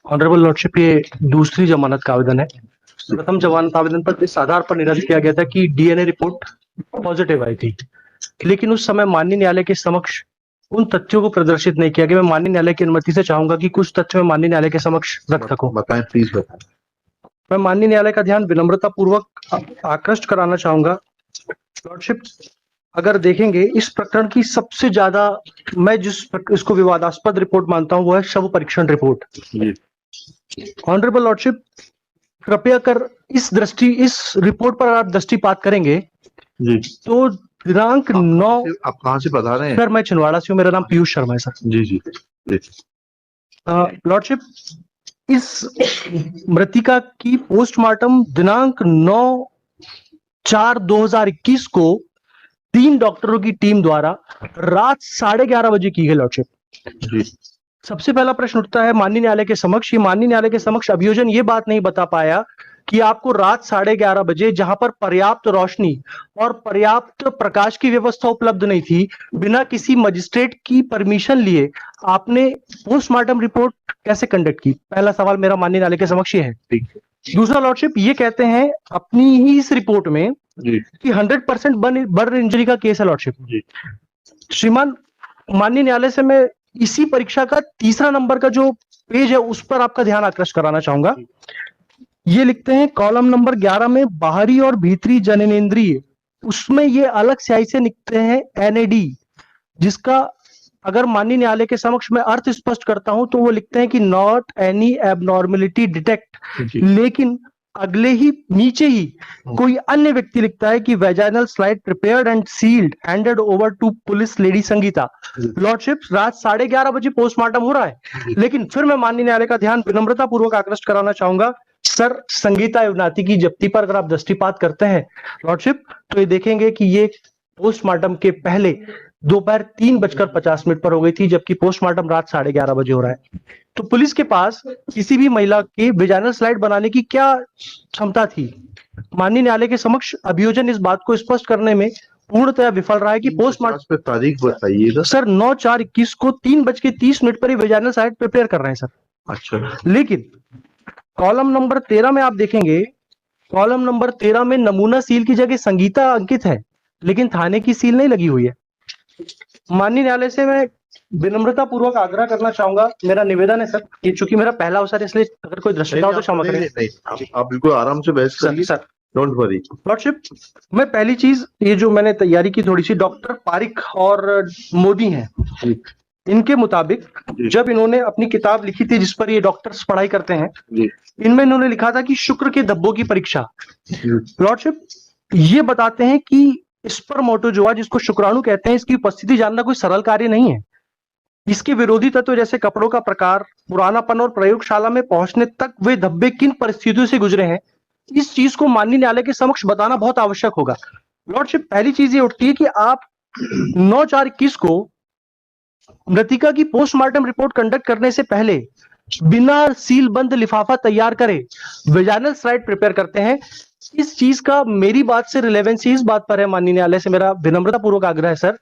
Honourable lordship, ये दूसरी जमानत का आवेदन है। प्रथम जमानत आवेदन पर इस आधार पर निरस्त किया गया था कि डीएनए रिपोर्ट पॉजिटिव आई थी, लेकिन उस समय माननीय न्यायालय के समक्ष उन तथ्यों को प्रदर्शित नहीं किया गया। मैं माननीय न्यायालय की अनुमति से चाहूंगा कि कुछ तथ्य मैं माननीय न्यायालय के समक्ष रख सकूं। बताएं, प्लीज बताएं। मैं माननीय न्यायालय का ध्यान विनम्रता पूर्वक आकृष्ट कराना चाहूंगा। लॉर्डशिप, अगर देखेंगे इस प्रकरण की सबसे ज्यादा मैं इसको विवादास्पद रिपोर्ट मानता हूं वो है शव परीक्षण रिपोर्ट। ऑनरेबल लॉर्डशिप, कृपया कर इस रिपोर्ट पर आप दृष्टिपात करेंगे जी। तो दिनांक 9। आप कहाँ से बता रहे हैं? सर, मैं छिंदवाड़ा से हूँ, मेरा नाम पीयूष शर्मा है सर। जी जी। लॉर्डशिप, इस मृतिका की पोस्टमार्टम दिनांक 9/4/2021 को 3 डॉक्टरों की टीम द्वारा रात 11:30 बजे की गई। लॉर्डशिप जी। सबसे पहला प्रश्न उठता है माननीय न्यायालय के समक्ष, ये माननीय न्यायालय के समक्ष अभियोजन ये बात नहीं बता पाया कि आपको रात 11:30 बजे, जहां पर पर्याप्त रोशनी और पर्याप्त प्रकाश की व्यवस्था उपलब्ध नहीं थी, बिना किसी मजिस्ट्रेट की परमिशन लिए आपने पोस्टमार्टम रिपोर्ट कैसे कंडक्ट की? पहला सवाल मेरा माननीय न्यायालय के समक्ष ये है। दूसरा लॉर्डशिप, ये कहते हैं अपनी ही इस रिपोर्ट में कि 100% बर्न इंजरी का केस है। लॉर्डशिप श्रीमान, माननीय न्यायालय से मैं इसी परीक्षा का तीसरा नंबर का जो पेज है उस पर आपका ध्यान आकृष्ट कराना चाहूंगा। ये लिखते हैं कॉलम नंबर 11 में बाहरी और भीतरी जननेंद्रिय, उसमें ये अलग स्याही से लिखते हैं एनएडी, जिसका अगर माननीय न्यायालय के समक्ष मैं अर्थ स्पष्ट करता हूं तो वो लिखते हैं कि नॉट एनी एबनॉर्मेलिटी डिटेक्ट, लेकिन अगले ही नीचे ही कोई अन्य व्यक्ति लिखता है कि vaginal slide prepared and sealed handed over to police lady Sangeeta. Lordship, रात 11:30 बजे पोस्टमार्टम हो रहा है, लेकिन फिर मैं माननीय न्यायालय का ध्यान विनम्रता पूर्वक आकृष्ट कराना चाहूंगा सर, संगीता युवनाती की जब्ती पर अगर आप दृष्टिपात करते हैं लॉर्डशिप, तो ये देखेंगे कि ये पोस्टमार्टम के पहले दोपहर 3:50 पर हो गई थी, जबकि पोस्टमार्टम रात 11:30 बजे हो रहा है। तो पुलिस के पास किसी भी महिला की वेजाइनल स्लाइड बनाने की क्या क्षमता थी? माननीय न्यायालय के समक्ष अभियोजन इस बात को स्पष्ट करने में पूर्णतया विफल रहा है कि पोस्टमार्टम पे तारीख बताइएगा सर। 9/4/21 को 3:30 पर वेजाइनल स्लाइड प्रिपेयर कर रहे हैं सर। अच्छा, लेकिन कॉलम नंबर 13 में आप देखेंगे, कॉलम नंबर 13 में नमूना सील की जगह संगीता अंकित है, लेकिन थाने की सील नहीं लगी हुई है। माननीय न्यायालय से मैं विनम्रता पूर्वक आग्रह करना चाहूंगा, मेरा निवेदन है सर, ये चूंकि मेरा पहला अवसर है इसलिए अगर कोई दृष्टता हो तो क्षमा करें। आप बिल्कुल आराम से बहस करिए सर। Don't worry. लॉर्डशिप, मैं पहली चीज, ये जो मैंने तैयारी की थोड़ी सी, डॉक्टर पारिक और मोदी हैं, इनके मुताबिक जब इन्होंने अपनी किताब लिखी थी जिस पर ये डॉक्टर्स पढ़ाई करते हैं, इनमें इन्होंने लिखा था कि शुक्र के धब्बों की परीक्षा। लॉर्डशिप, ये बताते हैं कि स्पर्मेटोजोआ, जिसको शुक्राणु कहते हैं, इसकी उपस्थिति जानना कोई सरल कार्य नहीं है। इसके विरोधी तत्व जैसे कपड़ों का प्रकार, पुरानापन और प्रयोगशाला में पहुंचने तक वे धब्बे किन परिस्थितियों से गुजरे हैं, इस चीज को माननीय न्यायालय के समक्ष बताना बहुत आवश्यक होगा। लॉर्डशिप, पहली चीज ये उठती है कि आप 9/4/21 को मृतिका की पोस्टमार्टम रिपोर्ट कंडक्ट करने से पहले बिना सील बंद लिफाफा तैयार करे वेजाइनल स्लाइड प्रिपेयर करते हैं। इस चीज का मेरी बात से रिलेवेंसी इस बात पर है, माननीय न्यायालय से मेरा विनम्रता पूर्वक आग्रह है सर,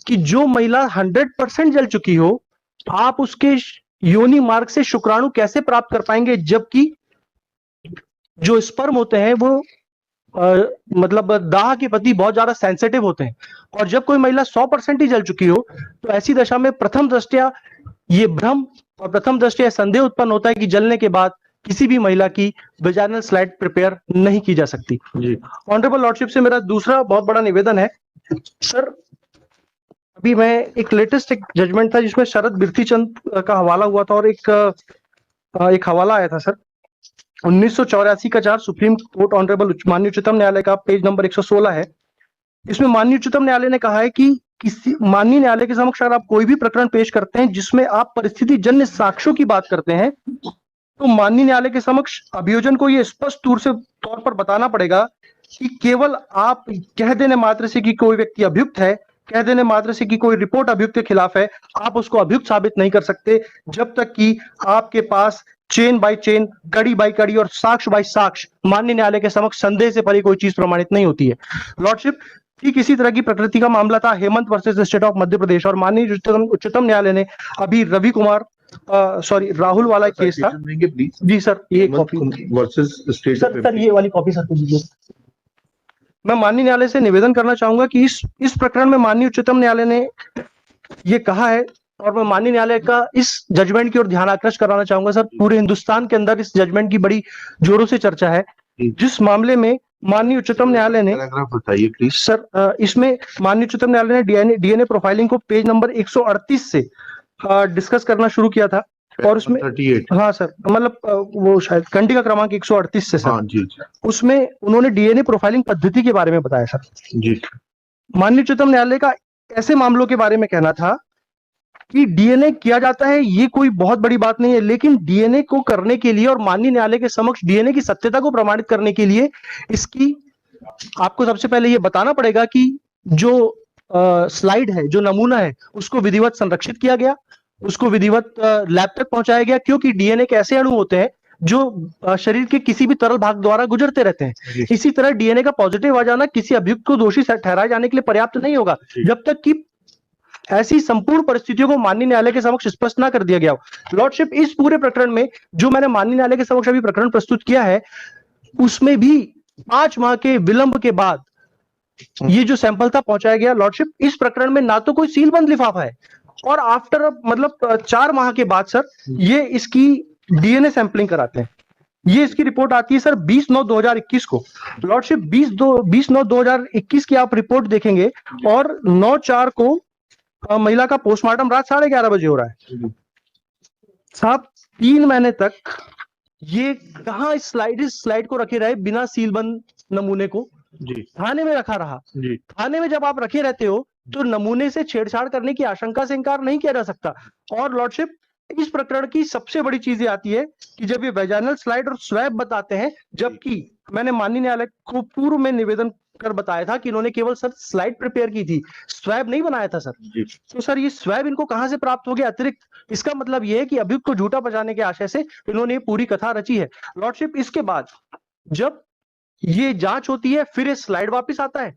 कि जो महिला 100% जल चुकी हो, आप उसके योनि मार्ग से शुक्राणु कैसे प्राप्त कर पाएंगे, जबकि जो स्पर्म होते हैं वो मतलब दाह के प्रति बहुत ज्यादा सेंसिटिव होते हैं, और जब कोई महिला 100% ही जल चुकी हो तो ऐसी दशा में प्रथम दृष्टया ये भ्रम और प्रथम दृष्टया संदेह उत्पन्न होता है कि जलने के बाद किसी भी महिला की वेजाइनल स्लाइड प्रिपेयर नहीं की जा सकती। ऑनरेबल लॉर्डशिप से मेरा दूसरा बहुत बड़ा निवेदन है सर, अभी मैं एक लेटेस्ट एक जजमेंट था जिसमें शरद बिरथी चंद का हवाला हुआ था, और एक हवाला आया था सर 1984 का 4 सुप्रीम कोर्ट ऑनरेबल माननीय उच्चतम न्यायालय का, पेज नंबर 116 है। इसमें माननीय उच्चतम न्यायालय ने कहा है कि किसी माननीय न्यायालय के समक्ष अगर आप कोई भी प्रकरण पेश करते हैं जिसमें आप परिस्थिति जन्य साक्ष्यों की बात करते हैं, तो माननीय न्यायालय के समक्ष अभियोजन को यह स्पष्ट तौर पर बताना पड़ेगा कि केवल आप कह देने मात्र से कि कोई व्यक्ति अभियुक्त है, कह देने मात्र से कि कोई रिपोर्ट अभियुक्त के खिलाफ है, आप उसको अभियुक्त साबित नहीं कर सकते जब तक कि आपके पास चेन बाय चेन, कड़ी बाय कड़ी और साक्ष्य बाय साक्ष्य माननीय न्यायालय के समक्ष संदेह से परे कोई चीज प्रमाणित नहीं होती है। लॉर्डशिप, ठीक इसी तरह की प्रकृति का मामला था Hemant versus state of Madhya Pradesh, और माननीय उच्चतम न्यायालय ने अभी रवि कुमार राहुल वाला केस था। प्लीज जी सर, ये कॉपी वर्सेस स्टेट सर ये वाली कॉपी सर को दीजिए। मैं माननीय न्यायालय से निवेदन करना चाहूंगा कि इस प्रकरण में माननीय उच्चतम न्यायालय ने ये कहा है, और मैं माननीय न्यायालय का इस जजमेंट की ओर ध्यान आकृष्ट कराना चाहूंगा। सर पूरे हिंदुस्तान के अंदर इस जजमेंट की बड़ी जोरों से चर्चा है, जिस मामले में माननीय उच्चतम न्यायालय ने, बताइए प्लीज सर इसमें माननीय उच्चतम न्यायालय ने डीएनए प्रोफाइलिंग को पेज नंबर 138 से डिस्कस करना शुरू किया था, और उसमें 38 हाँ सर, मतलब वो शायद खंडी का क्रमांक 138 से सर। हाँ जी उसमें उन्होंने डीएनए प्रोफाइलिंग पद्धति के बारे में बताया सर। जी। माननीय उच्चतम न्यायालय का ऐसे मामलों के बारे में कहना था कि डीएनए किया जाता है, ये कोई बहुत बड़ी बात नहीं है, लेकिन डीएनए को करने के लिए और माननीय न्यायालय के समक्ष डीएनए की सत्यता को प्रमाणित करने के लिए इसकी आपको सबसे पहले ये बताना पड़ेगा कि जो स्लाइड है, जो नमूना है, उसको विधिवत संरक्षित किया गया, उसको विधिवत लैब तक पहुंचाया गया, क्योंकि डीएनए के ऐसे अणु होते हैं जो शरीर के किसी भी तरल भाग द्वारा गुजरते रहते हैं। इसी तरह डीएनए का पॉजिटिव आ जाना किसी अभियुक्त को दोषी ठहराए जाने के लिए पर्याप्त नहीं होगा जब तक कि ऐसी संपूर्ण परिस्थितियों को माननीय न्यायालय के समक्ष स्पष्ट ना कर दिया गया हो। लॉर्डशिप, इस पूरे प्रकरण में जो मैंने माननीय न्यायालय के समक्ष अभी प्रकरण प्रस्तुत किया है, उसमें भी 5 माह के विलंब के बाद ये जो सैंपल था पहुंचाया गया। लॉर्डशिप, इस प्रकरण में ना तो कोई सीलबंद लिफाफा है, और आफ्टर मतलब 4 माह के बाद सर ये इसकी डीएनए सैंपलिंग कराते हैं। ये इसकी रिपोर्ट आती है सर 20/9/2021 को। लॉर्डशिप, 20/9/2021 की आप रिपोर्ट देखेंगे, और 9/4 को महिला का पोस्टमार्टम रात 11:30 बजे हो रहा है। साहब 3 महीने तक ये कहां इस स्लाइड को रखे रहे बिना सीलबंद नमूने को जी थाने में रखा रहा। जी। थाने में जब आप रखे रहते हो तो नमूने से छेड़छाड़ करने की आशंका से इनकार नहीं किया जा सकता। और लॉर्डशिप, इस प्रकरण की सबसे बड़ी चीज ये आती है कि जब ये वेजाइनल स्लाइड और स्वैब बताते हैं, जबकि मैंने माननीय न्यायालय को पूर्व में निवेदन कर बताया था कि इन्होंने केवल सर स्लाइड प्रिपेयर की थी, स्वैब नहीं बनाया था सर। तो सर ये स्वैब इनको कहां से प्राप्त हो गया अतिरिक्त? इसका मतलब ये है कि अभियुक्त को झूठा बचाने के आशय से इन्होंने ये पूरी कथा रची है। लॉर्डशिप, इसके बाद जब ये जांच होती है, फिर ये स्लाइड वापस आता है।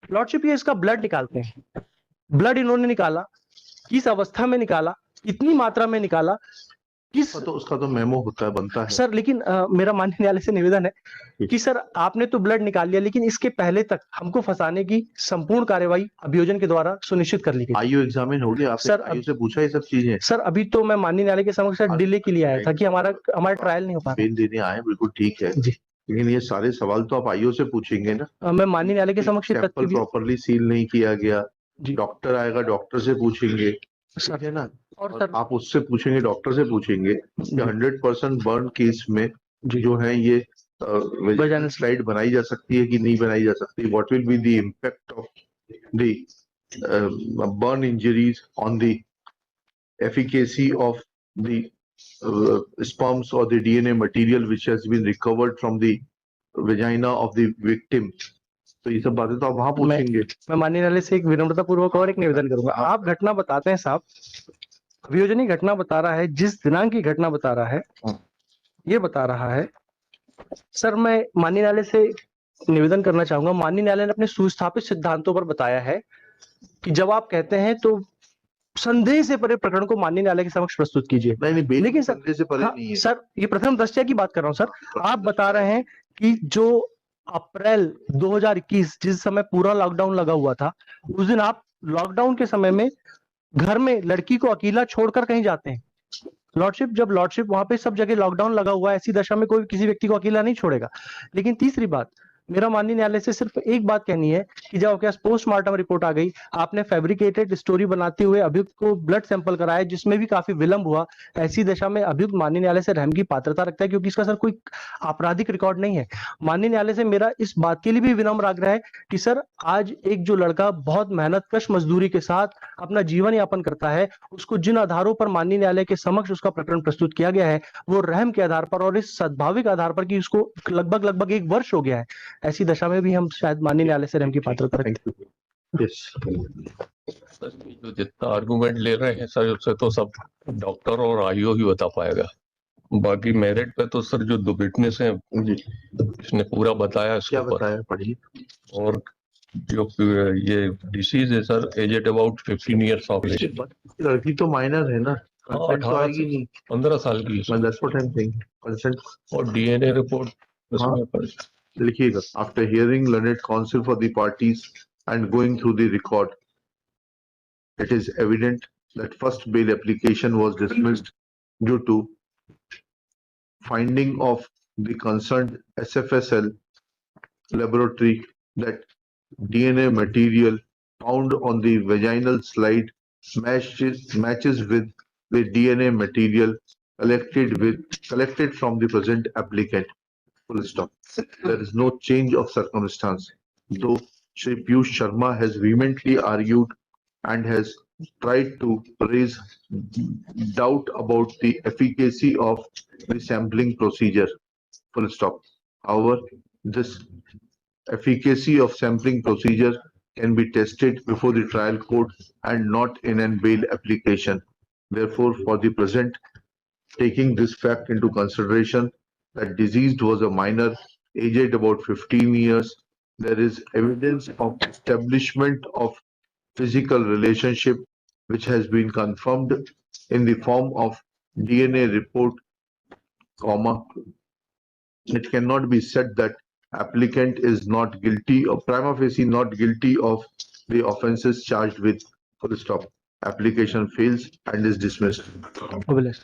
लॉर्डशिप, ये इसका ब्लड निकालते हैं। ब्लड इन्होंने निकाला, किस अवस्था में निकाला, कितनी मात्रा में निकाला, किस तो उसका तो मेमो होता है, बनता है सर। लेकिन मेरा माननीय न्यायालय से निवेदन है कि सर आपने तो ब्लड निकाल लिया, लेकिन इसके पहले तक हमको फंसाने की संपूर्ण कार्यवाही अभियोजन के द्वारा सुनिश्चित कर ली गई। आईओ एग्जामिन हो गया आपने? सर, आईओ से पूछा ये सब चीजें? सर अभी तो मैं माननीय न्यायालय के समक्ष डिले के लिए आया था कि हमारा ट्रायल नहीं हो पा बेल देने आए, बिल्कुल ठीक है जी। लेकिन ये सारे सवाल तो आप आईओ से पूछेंगे ना। मैं माननीय न्यायालय के समक्ष सैंपल प्रॉपर्ली सील नहीं किया गया, जी। डॉक्टर आएगा, डॉक्टर से पूछेंगे, ठीक है ना। और और सर आप उससे पूछेंगे, डॉक्टर से पूछेंगे कि 100% बर्न केस में जो है ये वेजाइनल स्लाइड बनाई जा सकती है कि नहीं बनाई जा सकती, what will be the impact of the burn injuries on the efficacy of the sperms or the DNA material which has been recovered from the vagina of the victim। तो ये सब बातें तो आप वहां पूछेंगे। मैं माननीय न्यायालय से एक विनम्रता पूर्वक और एक निवेदन करूंगा। आप घटना बताते हैं साहब, अभियोजन ही घटना बता रहा है, जिस दिनांक की घटना बता रहा है, ये बता रहा है सर। मैं माननीय न्यायालय से निवेदन करना चाहूंगा, माननीय न्यायालय ने अपने सुस्थापित सिद्धांतों पर बताया है कि जब आप कहते हैं तो संदेह से परे प्रकरण को माननीय न्यायालय के समक्ष प्रस्तुत कीजिए। नहीं, लेकिन सर, संदेह से परे नहीं है सर, ये प्रथम दृष्टया की बात कर रहा हूं सर। आप बता रहे हैं कि जो अप्रैल 2021 जिस समय पूरा लॉकडाउन लगा हुआ था, उस दिन आप लॉकडाउन के समय में घर में लड़की को अकेला छोड़कर कहीं जाते हैं। लॉर्डशिप, जब लॉर्डशिप वहां पे सब जगह लॉकडाउन लगा हुआ है, ऐसी दशा में कोई किसी व्यक्ति को अकेला नहीं छोड़ेगा। लेकिन तीसरी बात, मेरा माननीय न्यायालय से सिर्फ एक बात कहनी है कि जब आपके पास पोस्टमार्टम रिपोर्ट आ गई, आपने फैब्रिकेटेड स्टोरी बनाते हुए अभियुक्त को ब्लड सैंपल कराया, जिसमें भी काफी विलंब हुआ। ऐसी दशा में अभियुक्त माननीय न्यायालय से रहम की पात्रता रखता है, क्योंकि इसका सर कोई आपराधिक रिकॉर्ड नहीं है। माननीय न्यायालय से मेरा इस बात के लिए भी विनम्र आग्रह है कि सर आज एक जो लड़का बहुत मेहनत कश मजदूरी के साथ अपना जीवन यापन करता है, उसको जिन आधारों पर माननीय न्यायालय के समक्ष उसका प्रकरण प्रस्तुत किया गया है, वो रहम के आधार पर और इस सद्भाविक आधार पर कि उसको लगभग 1 वर्ष हो गया है, ऐसी दशा में भी हम शायद माननीय न्यायालय से रहम की पात्रता रखते हैं। सर जो जितना आर्गुमेंट ले रहे हैं सर, उससे तो सब डॉक्टर और आईओ ही बता पाएगा। बाकी मेरिट पे तो सर जो दो विटनेस हैं, इसने पूरा बताया इसके क्या ऊपर। बताया, पढ़िए। और जो ये डिसीज है sir, aged about 15 years of age. लड़की तो माइनर है ना, हाँ, consent तो 18 आएगी से नहीं। 15 साल की है Well, sir. that's what I'm saying. Consent. और डीएनए रिपोर्ट उसमें लिखिएगा. After hearing learned counsel for the parties and going through the record, it is evident that first bail application was dismissed due to finding of the concerned SFSL laboratory that DNA material found on the vaginal slide matches with the DNA material collected from the present applicant. Full stop. There is no change of circumstance. Though Shri Piyush Sharma has vehemently argued and has tried to raise doubt about the efficacy of the sampling procedure. Full stop. However, this efficacy of sampling procedure can be tested before the trial court and not in an bail application. Therefore, for the present, taking this fact into consideration that deceased was a minor aged about 15 years, there is evidence of establishment of physical relationship which has been confirmed in the form of DNA report, it cannot be said that applicant is not guilty or prima facie not guilty of the offences charged with. Full stop. Application fails and is dismissed. Obelix.